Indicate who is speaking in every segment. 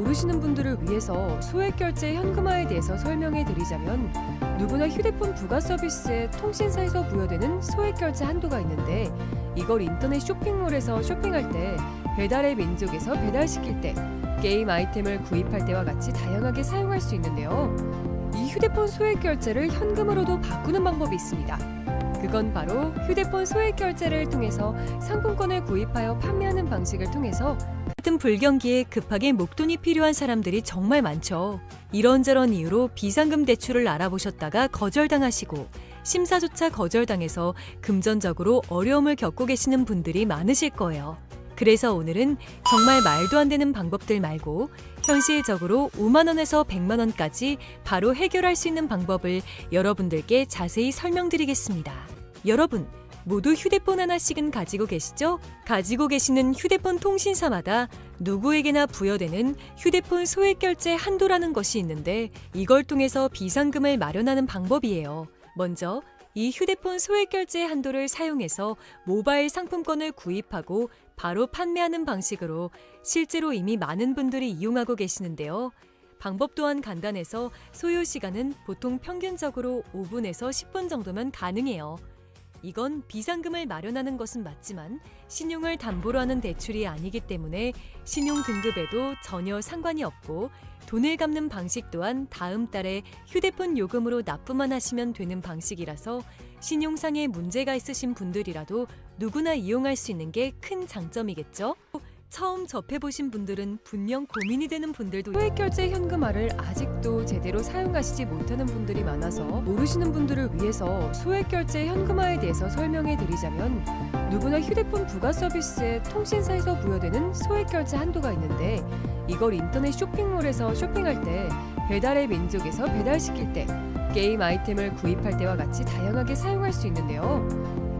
Speaker 1: 모르시는 분들을 위해서 소액결제 현금화에 대해서 설명해 드리자면 누구나 휴대폰 부가 서비스에 통신사에서 부여되는 소액결제 한도가 있는데 이걸 인터넷 쇼핑몰에서 쇼핑할 때 배달의 민족에서 배달시킬 때 게임 아이템을 구입할 때와 같이 다양하게 사용할 수 있는데요. 이 휴대폰 소액결제를 현금으로도 바꾸는 방법이 있습니다. 그건 바로 휴대폰 소액결제를 통해서 상품권을 구입하여 판매하는 방식을 통해서 같은 불경기에 급하게 목돈이 필요한 사람들이 정말 많죠. 이런저런 이유로 비상금 대출을 알아보셨다가 거절당하시고 심사조차 거절당해서 금전적으로 어려움을 겪고 계시는 분들이 많으실 거예요. 그래서 오늘은 정말 말도 안 되는 방법들 말고 현실적으로 5만 원에서 100만 원까지 바로 해결할 수 있는 방법을 여러분들께 자세히 설명드리겠습니다. 여러분, 모두 휴대폰 하나씩은 가지고 계시죠? 가지고 계시는 휴대폰 통신사마다 누구에게나 부여되는 휴대폰 소액결제 한도라는 것이 있는데 이걸 통해서 비상금을 마련하는 방법이에요. 먼저 이 휴대폰 소액결제 한도를 사용해서 모바일 상품권을 구입하고 바로 판매하는 방식으로 실제로 이미 많은 분들이 이용하고 계시는데요. 방법 또한 간단해서 소요 시간은 보통 평균적으로 5분에서 10분 정도면 가능해요. 이건 비상금을 마련하는 것은 맞지만 신용을 담보로 하는 대출이 아니기 때문에 신용 등급에도 전혀 상관이 없고 돈을 갚는 방식 또한 다음 달에 휴대폰 요금으로 납부만 하시면 되는 방식이라서 신용상에 문제가 있으신 분들이라도 누구나 이용할 수 있는 게 큰 장점이겠죠? 처음 접해보신 분들은 분명 고민이 되는 분들도 소액결제 현금화를 아직도 제대로 사용하시지 못하는 분들이 많아서 모르시는 분들을 위해서 소액결제 현금화에 대해서 설명해 드리자면 누구나 휴대폰 부가 서비스에 통신사에서 부여되는 소액결제 한도가 있는데 이걸 인터넷 쇼핑몰에서 쇼핑할 때 배달의 민족에서 배달시킬 때 게임 아이템을 구입할 때와 같이 다양하게 사용할 수 있는데요.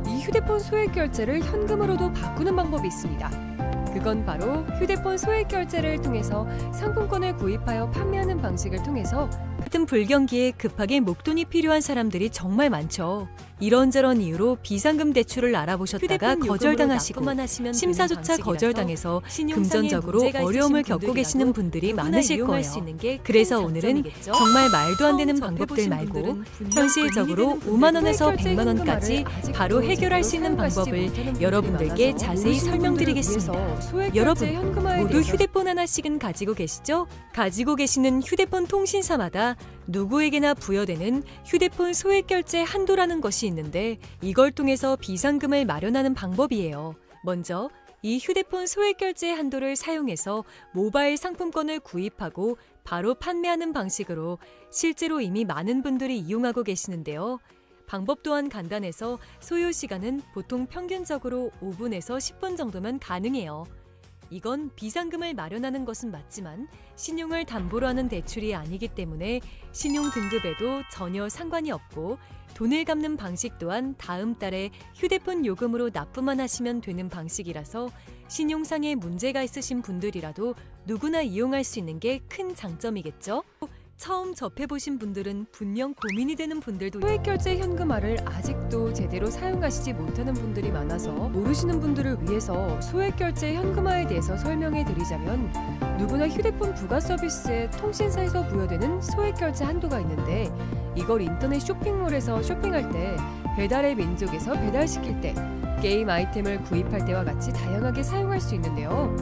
Speaker 1: 이 휴대폰 소액결제를 현금으로도 바꾸는 방법이 있습니다. 그건 바로 휴대폰 소액결제를 통해서 상품권을 구입하여 판매하는 방식을 통해서 같은 불경기에 급하게 목돈이 필요한 사람들이 정말 많죠. 이런저런 이유로 비상금 대출을 알아보셨다가 거절당하시고 심사조차 거절당해서 금전적으로 어려움을 겪고 계시는 분들이 많으실 거예요. 그래서 오늘은 정말 말도 안 되는 방법들 말고 현실적으로 5만 원에서 100만 원까지 바로 해결할 수 있는 방법을 여러분들께 자세히 설명드리겠습니다. 여러분, 모두 휴대폰 하나씩은 가지고 계시죠? 가지고 계시는 휴대폰 통신사마다 누구에게나 부여되는 휴대폰 소액결제 한도라는 것이 있는데 이걸 통해서 비상금을 마련하는 방법이에요. 먼저 이 휴대폰 소액결제 한도를 사용해서 모바일 상품권을 구입하고 바로 판매하는 방식으로 실제로 이미 많은 분들이 이용하고 계시는데요. 방법 또한 간단해서 소요 시간은 보통 평균적으로 5분에서 10분 정도면 가능해요. 이건 비상금을 마련하는 것은 맞지만 신용을 담보로 하는 대출이 아니기 때문에 신용 등급에도 전혀 상관이 없고 돈을 갚는 방식 또한 다음 달에 휴대폰 요금으로 납부만 하시면 되는 방식이라서 신용상에 문제가 있으신 분들이라도 누구나 이용할 수 있는 게 큰 장점이겠죠? 처음 접해보신 분들은 분명 고민이 되는 분들도 소액결제 현금화를 아직도 제대로 사용하시지 못하는 분들이 많아서 모르시는 분들을 위해서 소액결제 현금화에 대해서 설명해 드리자면 누구나 휴대폰 부가 서비스에 통신사에서 부여되는 소액결제 한도가 있는데 이걸 인터넷 쇼핑몰에서 쇼핑할 때 배달의 민족에서 배달시킬 때 게임 아이템을 구입할 때와 같이 다양하게 사용할 수 있는데요.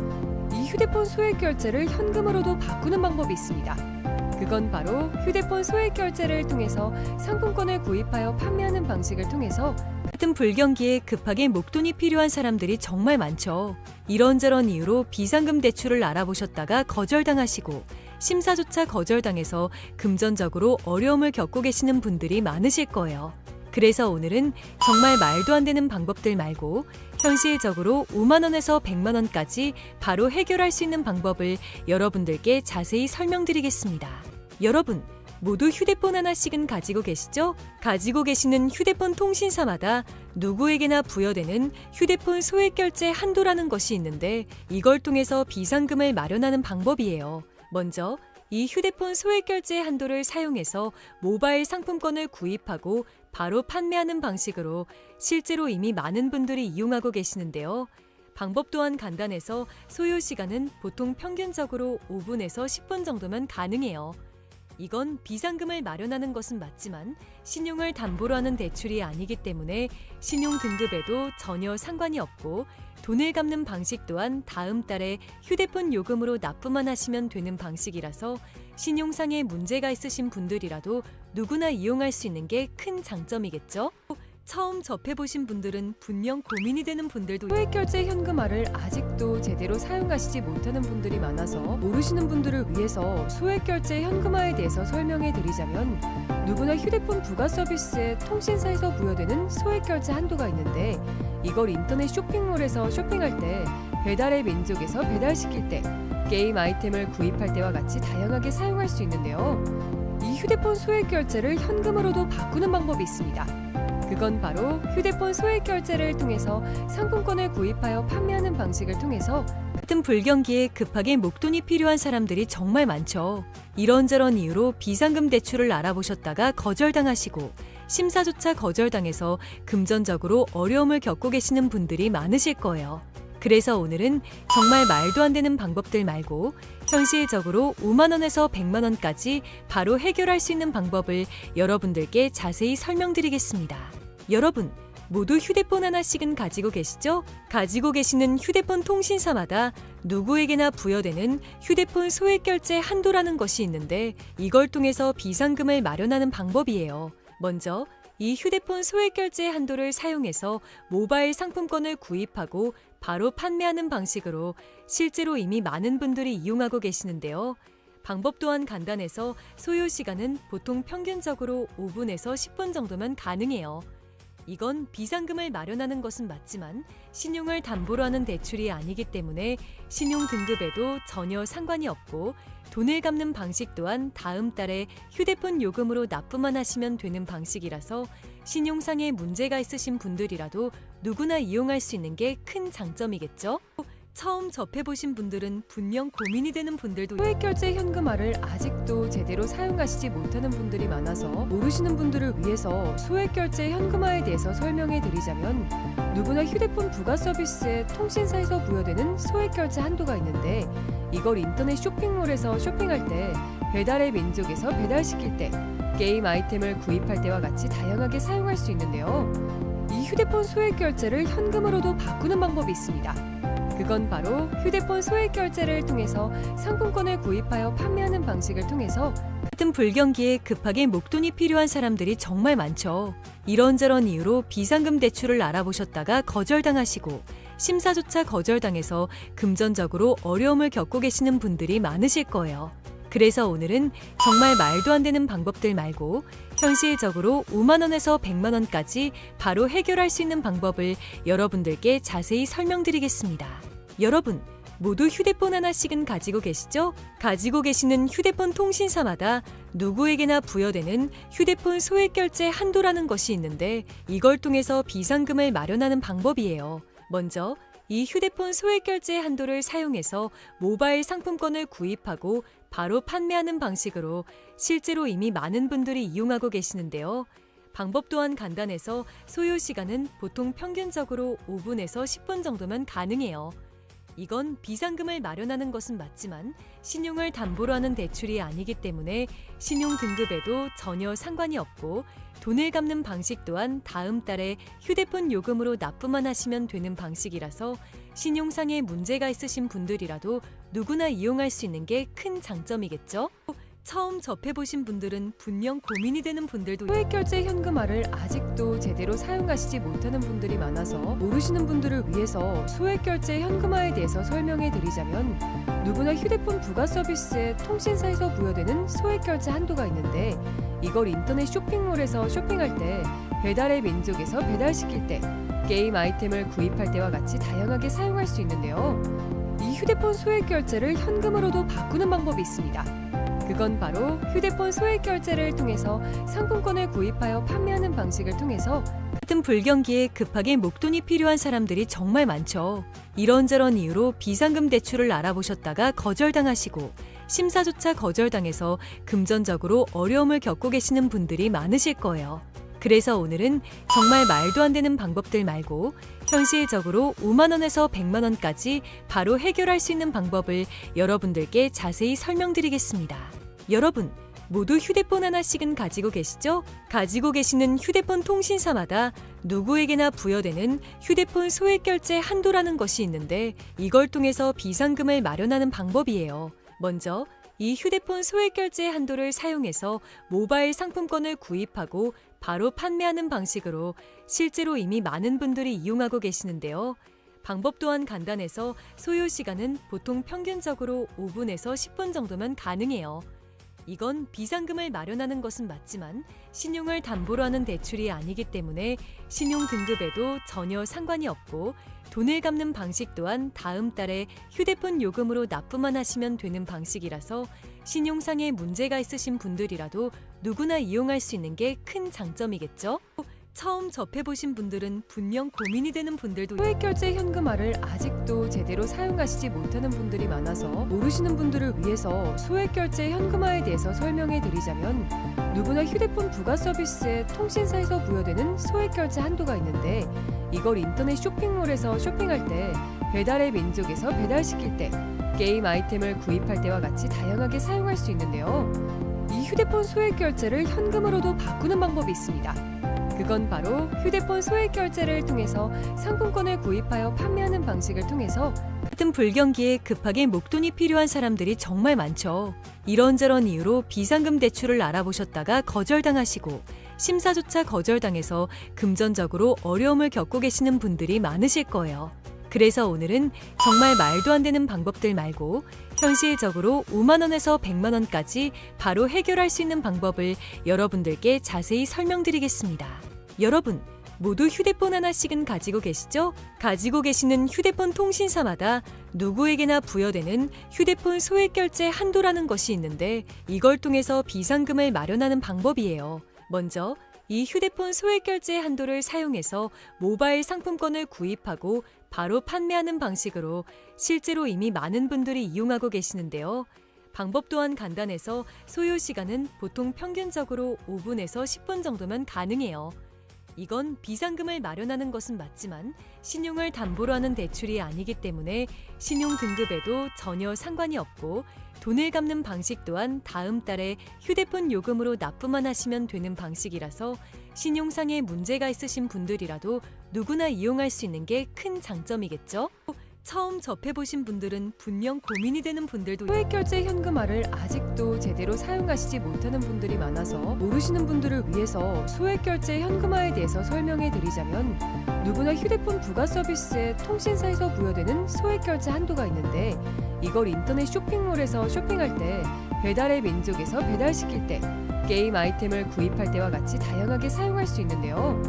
Speaker 1: 이 휴대폰 소액결제를 현금으로도 바꾸는 방법이 있습니다. 그건 바로 휴대폰 소액결제를 통해서 상품권을 구입하여 판매하는 방식을 통해서 같은 불경기에 급하게 목돈이 필요한 사람들이 정말 많죠. 이런저런 이유로 비상금 대출을 알아보셨다가 거절당하시고 심사조차 거절당해서 금전적으로 어려움을 겪고 계시는 분들이 많으실 거예요. 그래서 오늘은 정말 말도 안 되는 방법들 말고 현실적으로 5만 원에서 100만 원까지 바로 해결할 수 있는 방법을 여러분들께 자세히 설명드리겠습니다. 여러분, 모두 휴대폰 하나씩은 가지고 계시죠? 가지고 계시는 휴대폰 통신사마다 누구에게나 부여되는 휴대폰 소액결제 한도라는 것이 있는데 이걸 통해서 비상금을 마련하는 방법이에요. 먼저 이 휴대폰 소액결제 한도를 사용해서 모바일 상품권을 구입하고 바로 판매하는 방식으로 실제로 이미 많은 분들이 이용하고 계시는데요. 방법 또한 간단해서 소요 시간은 보통 평균적으로 5분에서 10분 정도면 가능해요. 이건 비상금을 마련하는 것은 맞지만 신용을 담보로 하는 대출이 아니기 때문에 신용 등급에도 전혀 상관이 없고 돈을 갚는 방식 또한 다음 달에 휴대폰 요금으로 납부만 하시면 되는 방식이라서 신용상에 문제가 있으신 분들이라도 누구나 이용할 수 있는 게 큰 장점이겠죠? 처음 접해보신 분들은 분명 고민이 되는 분들도 소액결제 현금화를 아직도 제대로 사용하시지 못하는 분들이 많아서 모르시는 분들을 위해서 소액결제 현금화에 대해서 설명해 드리자면 누구나 휴대폰 부가 서비스에 통신사에서 부여되는 소액결제 한도가 있는데 이걸 인터넷 쇼핑몰에서 쇼핑할 때 배달의 민족에서 배달시킬 때 게임 아이템을 구입할 때와 같이 다양하게 사용할 수 있는데요. 이 휴대폰 소액결제를 현금으로도 바꾸는 방법이 있습니다. 그건 바로 휴대폰 소액결제를 통해서 상품권을 구입하여 판매하는 방식을 통해서 같은 불경기에 급하게 목돈이 필요한 사람들이 정말 많죠. 이런저런 이유로 비상금 대출을 알아보셨다가 거절당하시고 심사조차 거절당해서 금전적으로 어려움을 겪고 계시는 분들이 많으실 거예요. 그래서 오늘은 정말 말도 안 되는 방법들 말고 현실적으로 5만 원에서 100만 원까지 바로 해결할 수 있는 방법을 여러분들께 자세히 설명드리겠습니다. 여러분, 모두 휴대폰 하나씩은 가지고 계시죠? 가지고 계시는 휴대폰 통신사마다 누구에게나 부여되는 휴대폰 소액결제 한도라는 것이 있는데 이걸 통해서 비상금을 마련하는 방법이에요. 먼저 이 휴대폰 소액결제 한도를 사용해서 모바일 상품권을 구입하고 바로 판매하는 방식으로 실제로 이미 많은 분들이 이용하고 계시는데요. 방법 또한 간단해서 소요 시간은 보통 평균적으로 5분에서 10분 정도면 가능해요. 이건 비상금을 마련하는 것은 맞지만 신용을 담보로 하는 대출이 아니기 때문에 신용 등급에도 전혀 상관이 없고 돈을 갚는 방식 또한 다음 달에 휴대폰 요금으로 납부만 하시면 되는 방식이라서 신용상에 문제가 있으신 분들이라도 누구나 이용할 수 있는 게 큰 장점이겠죠? 처음 접해보신 분들은 분명 고민이 되는 분들도 소액결제 현금화를 아직도 제대로 사용하시지 못하는 분들이 많아서 모르시는 분들을 위해서 소액결제 현금화에 대해서 설명해 드리자면 누구나 휴대폰 부가 서비스에 통신사에서 부여되는 소액결제 한도가 있는데 이걸 인터넷 쇼핑몰에서 쇼핑할 때 배달의 민족에서 배달시킬 때 게임 아이템을 구입할 때와 같이 다양하게 사용할 수 있는데요. 이 휴대폰 소액결제를 현금으로도 바꾸는 방법이 있습니다. 그건 바로 휴대폰 소액결제를 통해서 상품권을 구입하여 판매하는 방식을 통해서 같은 불경기에 급하게 목돈이 필요한 사람들이 정말 많죠. 이런저런 이유로 비상금 대출을 알아보셨다가 거절당하시고 심사조차 거절당해서 금전적으로 어려움을 겪고 계시는 분들이 많으실 거예요. 그래서 오늘은 정말 말도 안 되는 방법들 말고 현실적으로 5만 원에서 100만 원까지 바로 해결할 수 있는 방법을 여러분들께 자세히 설명드리겠습니다. 여러분, 모두 휴대폰 하나씩은 가지고 계시죠? 가지고 계시는 휴대폰 통신사마다 누구에게나 부여되는 휴대폰 소액결제 한도라는 것이 있는데 이걸 통해서 비상금을 마련하는 방법이에요. 먼저 이 휴대폰 소액결제 한도를 사용해서 모바일 상품권을 구입하고 바로 판매하는 방식으로 실제로 이미 많은 분들이 이용하고 계시는데요. 방법 또한 간단해서 소요 시간은 보통 평균적으로 5분에서 10분 정도면 가능해요. 이건 비상금을 마련하는 것은 맞지만 신용을 담보로 하는 대출이 아니기 때문에 신용 등급에도 전혀 상관이 없고 돈을 갚는 방식 또한 다음 달에 휴대폰 요금으로 납부만 하시면 되는 방식이라서 신용상에 문제가 있으신 분들이라도 누구나 이용할 수 있는 게 큰 장점이겠죠? 처음 접해보신 분들은 분명 고민이 되는 분들도 소액결제 현금화를 아직도 제대로 사용하시지 못하는 분들이 많아서 모르시는 분들을 위해서 소액결제 현금화에 대해서 설명해 드리자면 누구나 휴대폰 부가 서비스에 통신사에서 부여되는 소액결제 한도가 있는데 이걸 인터넷 쇼핑몰에서 쇼핑할 때 배달의 민족에서 배달시킬 때 게임 아이템을 구입할 때와 같이 다양하게 사용할 수 있는데요. 이 휴대폰 소액결제를 현금으로도 바꾸는 방법이 있습니다. 그건 바로 휴대폰 소액결제를 통해서 상품권을 구입하여 판매하는 방식을 통해서 같은 불경기에 급하게 목돈이 필요한 사람들이 정말 많죠. 이런저런 이유로 비상금 대출을 알아보셨다가 거절당하시고 심사조차 거절당해서 금전적으로 어려움을 겪고 계시는 분들이 많으실 거예요. 그래서 오늘은 정말 말도 안 되는 방법들 말고 현실적으로 5만 원에서 100만 원까지 바로 해결할 수 있는 방법을 여러분들께 자세히 설명드리겠습니다. 여러분, 모두 휴대폰 하나씩은 가지고 계시죠? 가지고 계시는 휴대폰 통신사마다 누구에게나 부여되는 휴대폰 소액결제 한도라는 것이 있는데 이걸 통해서 비상금을 마련하는 방법이에요. 먼저 이 휴대폰 소액결제 한도를 사용해서 모바일 상품권을 구입하고 바로 판매하는 방식으로 실제로 이미 많은 분들이 이용하고 계시는데요. 방법 또한 간단해서 소요 시간은 보통 평균적으로 5분에서 10분 정도면 가능해요. 이건 비상금을 마련하는 것은 맞지만 신용을 담보로 하는 대출이 아니기 때문에 신용 등급에도 전혀 상관이 없고 돈을 갚는 방식 또한 다음 달에 휴대폰 요금으로 납부만 하시면 되는 방식이라서 신용상에 문제가 있으신 분들이라도 누구나 이용할 수 있는 게 큰 장점이겠죠? 처음 접해보신 분들은 분명 고민이 되는 분들도 소액결제 현금화를 아직도 제대로 사용하시지 못하는 분들이 많아서 모르시는 분들을 위해서 소액결제 현금화에 대해서 설명해 드리자면 누구나 휴대폰 부가 서비스에 통신사에서 부여되는 소액결제 한도가 있는데 이걸 인터넷 쇼핑몰에서 쇼핑할 때 배달의 민족에서 배달시킬 때 게임 아이템을 구입할 때와 같이 다양하게 사용할 수 있는데요. 이 휴대폰 소액결제를 현금으로도 바꾸는 방법이 있습니다. 그건 바로 휴대폰 소액결제를 통해서 상품권을 구입하여 판매하는 방식을 통해서 같은 불경기에 급하게 목돈이 필요한 사람들이 정말 많죠. 이런저런 이유로 비상금 대출을 알아보셨다가 거절당하시고 심사조차 거절당해서 금전적으로 어려움을 겪고 계시는 분들이 많으실 거예요. 그래서 오늘은 정말 말도 안 되는 방법들 말고 현실적으로 5만 원에서 100만 원까지 바로 해결할 수 있는 방법을 여러분들께 자세히 설명드리겠습니다. 여러분, 모두 휴대폰 하나씩은 가지고 계시죠? 가지고 계시는 휴대폰 통신사마다 누구에게나 부여되는 휴대폰 소액결제 한도라는 것이 있는데 이걸 통해서 비상금을 마련하는 방법이에요. 먼저 이 휴대폰 소액결제 한도를 사용해서 모바일 상품권을 구입하고 바로 판매하는 방식으로 실제로 이미 많은 분들이 이용하고 계시는데요. 방법 또한 간단해서 소요 시간은 보통 평균적으로 5분에서 10분 정도면 가능해요. 이건 비상금을 마련하는 것은 맞지만 신용을 담보로 하는 대출이 아니기 때문에 신용 등급에도 전혀 상관이 없고 돈을 갚는 방식 또한 다음 달에 휴대폰 요금으로 납부만 하시면 되는 방식이라서 신용상에 문제가 있으신 분들이라도 누구나 이용할 수 있는 게 큰 장점이겠죠? 처음 접해보신 분들은 분명 고민이 되는 분들도 소액결제 현금화를 아직도 제대로 사용하시지 못하는 분들이 많아서 모르시는 분들을 위해서 소액결제 현금화에 대해서 설명해 드리자면 누구나 휴대폰 부가 서비스에 통신사에서 부여되는 소액결제 한도가 있는데 이걸 인터넷 쇼핑몰에서 쇼핑할 때 배달의 민족에서 배달시킬 때 게임 아이템을 구입할 때와 같이 다양하게 사용할 수 있는데요.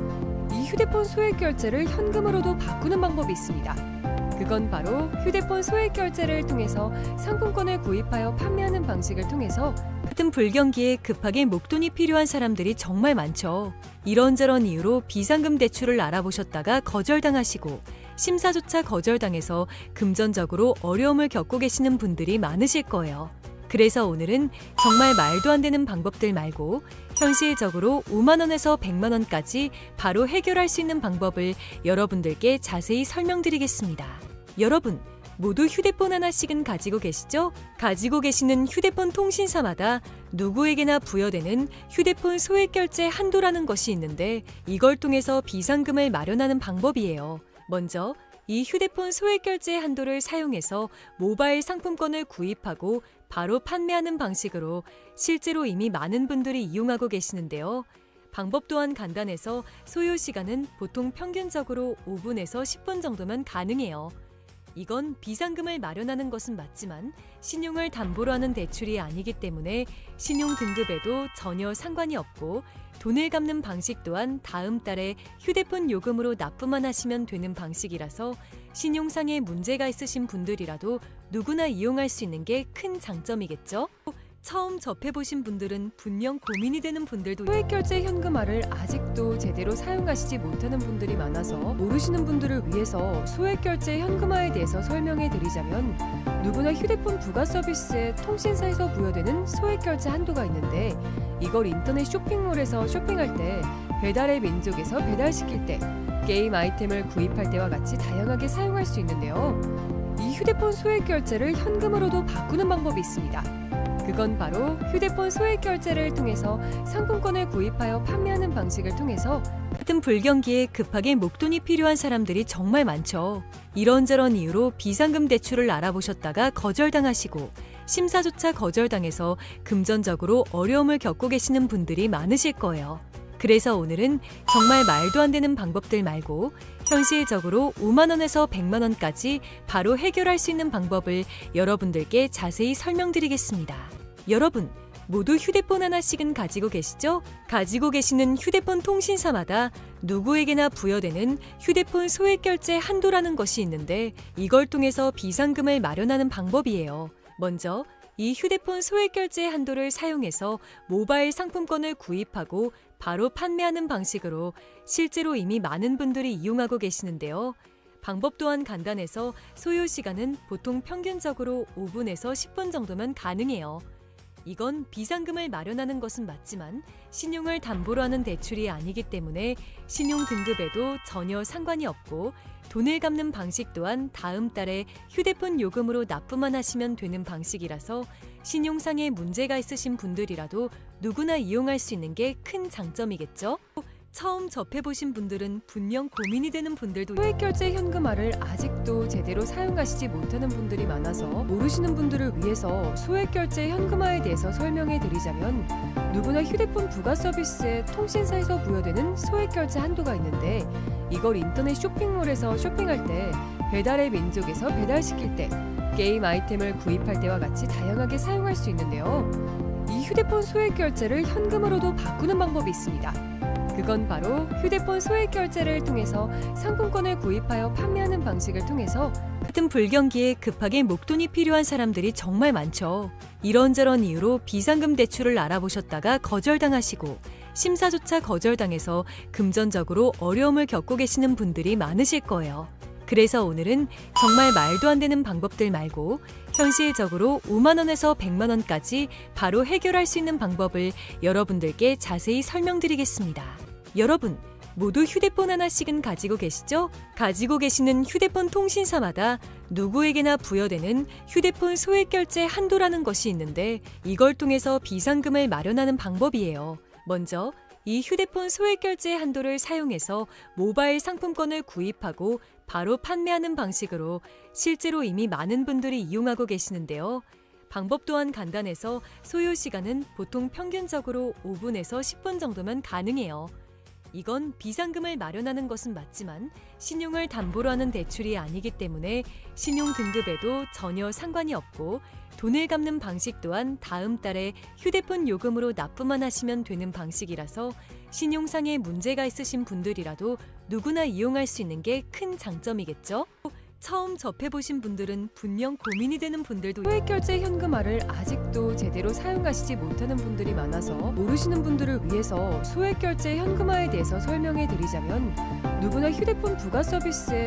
Speaker 1: 이 휴대폰 소액결제를 현금으로도 바꾸는 방법이 있습니다. 그건 바로 휴대폰 소액결제를 통해서 상품권을 구입하여 판매하는 방식을 통해서 같은 불경기에 급하게 목돈이 필요한 사람들이 정말 많죠. 이런저런 이유로 비상금 대출을 알아보셨다가 거절당하시고 심사조차 거절당해서 금전적으로 어려움을 겪고 계시는 분들이 많으실 거예요. 그래서 오늘은 정말 말도 안 되는 방법들 말고 현실적으로 5만 원에서 100만 원까지 바로 해결할 수 있는 방법을 여러분들께 자세히 설명드리겠습니다. 여러분, 모두 휴대폰 하나씩은 가지고 계시죠? 가지고 계시는 휴대폰 통신사마다 누구에게나 부여되는 휴대폰 소액결제 한도라는 것이 있는데 이걸 통해서 비상금을 마련하는 방법이에요. 먼저 이 휴대폰 소액결제 한도를 사용해서 모바일 상품권을 구입하고 바로 판매하는 방식으로 실제로 이미 많은 분들이 이용하고 계시는데요. 방법 또한 간단해서 소요 시간은 보통 평균적으로 5분에서 10분 정도면 가능해요. 이건 비상금을 마련하는 것은 맞지만 신용을 담보로 하는 대출이 아니기 때문에 신용 등급에도 전혀 상관이 없고 돈을 갚는 방식 또한 다음 달에 휴대폰 요금으로 납부만 하시면 되는 방식이라서 신용상에 문제가 있으신 분들이라도 누구나 이용할 수 있는 게 큰 장점이겠죠? 처음 접해보신 분들은 분명 고민이 되는 분들도 소액결제 현금화를 아직도 제대로 사용하시지 못하는 분들이 많아서 모르시는 분들을 위해서 소액결제 현금화에 대해서 설명해 드리자면 누구나 휴대폰 부가 서비스에 통신사에서 부여되는 소액결제 한도가 있는데 이걸 인터넷 쇼핑몰에서 쇼핑할 때 배달의 민족에서 배달시킬 때, 게임 아이템을 구입할 때와 같이 다양하게 사용할 수 있는데요. 이 휴대폰 소액 결제를 현금으로도 바꾸는 방법이 있습니다. 그건 바로 휴대폰 소액 결제를 통해서 상품권을 구입하여 판매하는 방식을 통해서 같은 불경기에 급하게 목돈이 필요한 사람들이 정말 많죠. 이런저런 이유로 비상금 대출을 알아보셨다가 거절당하시고 심사조차 거절당해서 금전적으로 어려움을 겪고 계시는 분들이 많으실 거예요. 그래서 오늘은 정말 말도 안 되는 방법들 말고 현실적으로 5만 원에서 100만 원까지 바로 해결할 수 있는 방법을 여러분들께 자세히 설명드리겠습니다. 여러분, 모두 휴대폰 하나씩은 가지고 계시죠? 가지고 계시는 휴대폰 통신사마다 누구에게나 부여되는 휴대폰 소액 결제 한도라는 것이 있는데 이걸 통해서 비상금을 마련하는 방법이에요. 먼저 이 휴대폰 소액 결제 한도를 사용해서 모바일 상품권을 구입하고 바로 판매하는 방식으로 실제로 이미 많은 분들이 이용하고 계시는데요. 방법 또한 간단해서 소요 시간은 보통 평균적으로 5분에서 10분 정도면 가능해요. 이건 비상금을 마련하는 것은 맞지만 신용을 담보로 하는 대출이 아니기 때문에 신용 등급에도 전혀 상관이 없고 돈을 갚는 방식 또한 다음 달에 휴대폰 요금으로 납부만 하시면 되는 방식이라서 신용상의 문제가 있으신 분들이라도 누구나 이용할 수 있는 게 큰 장점이겠죠? 처음 접해보신 분들은 분명 고민이 되는 분들도 소액결제 현금화를 아직도 제대로 사용하시지 못하는 분들이 많아서 모르시는 분들을 위해서 소액결제 현금화에 대해서 설명해 드리자면 누구나 휴대폰 부가 서비스에 통신사에서 부여되는 소액결제 한도가 있는데 이걸 인터넷 쇼핑몰에서 쇼핑할 때 배달의 민족에서 배달시킬 때 게임 아이템을 구입할 때와 같이 다양하게 사용할 수 있는데요. 이 휴대폰 소액결제를 현금으로도 바꾸는 방법이 있습니다. 그건 바로 휴대폰 소액 결제를 통해서 상품권을 구입하여 판매하는 방식을 통해서 같은 불경기에 급하게 목돈이 필요한 사람들이 정말 많죠. 이런저런 이유로 비상금 대출을 알아보셨다가 거절당하시고 심사조차 거절당해서 금전적으로 어려움을 겪고 계시는 분들이 많으실 거예요. 그래서 오늘은 정말 말도 안 되는 방법들 말고 현실적으로 5만 원에서 100만 원까지 바로 해결할 수 있는 방법을 여러분들께 자세히 설명드리겠습니다. 여러분, 모두 휴대폰 하나씩은 가지고 계시죠? 가지고 계시는 휴대폰 통신사마다 누구에게나 부여되는 휴대폰 소액 결제 한도라는 것이 있는데 이걸 통해서 비상금을 마련하는 방법이에요. 먼저 이 휴대폰 소액 결제 한도를 사용해서 모바일 상품권을 구입하고 바로 판매하는 방식으로 실제로 이미 많은 분들이 이용하고 계시는데요. 방법 또한 간단해서 소요 시간은 보통 평균적으로 5분에서 10분 정도면 가능해요. 이건 비상금을 마련하는 것은 맞지만 신용을 담보로 하는 대출이 아니기 때문에 신용 등급에도 전혀 상관이 없고 돈을 갚는 방식 또한 다음 달에 휴대폰 요금으로 납부만 하시면 되는 방식이라서 신용상의 문제가 있으신 분들이라도 누구나 이용할 수 있는 게 큰 장점이겠죠? 처음 접해보신 분들은 분명 고민이 되는 분들도 소액결제 현금화를 아직도 제대로 사용하시지 못하는 분들이 많아서 모르시는 분들을 위해서 소액결제 현금화에 대해서 설명해 드리자면 누구나 휴대폰 부가 서비스에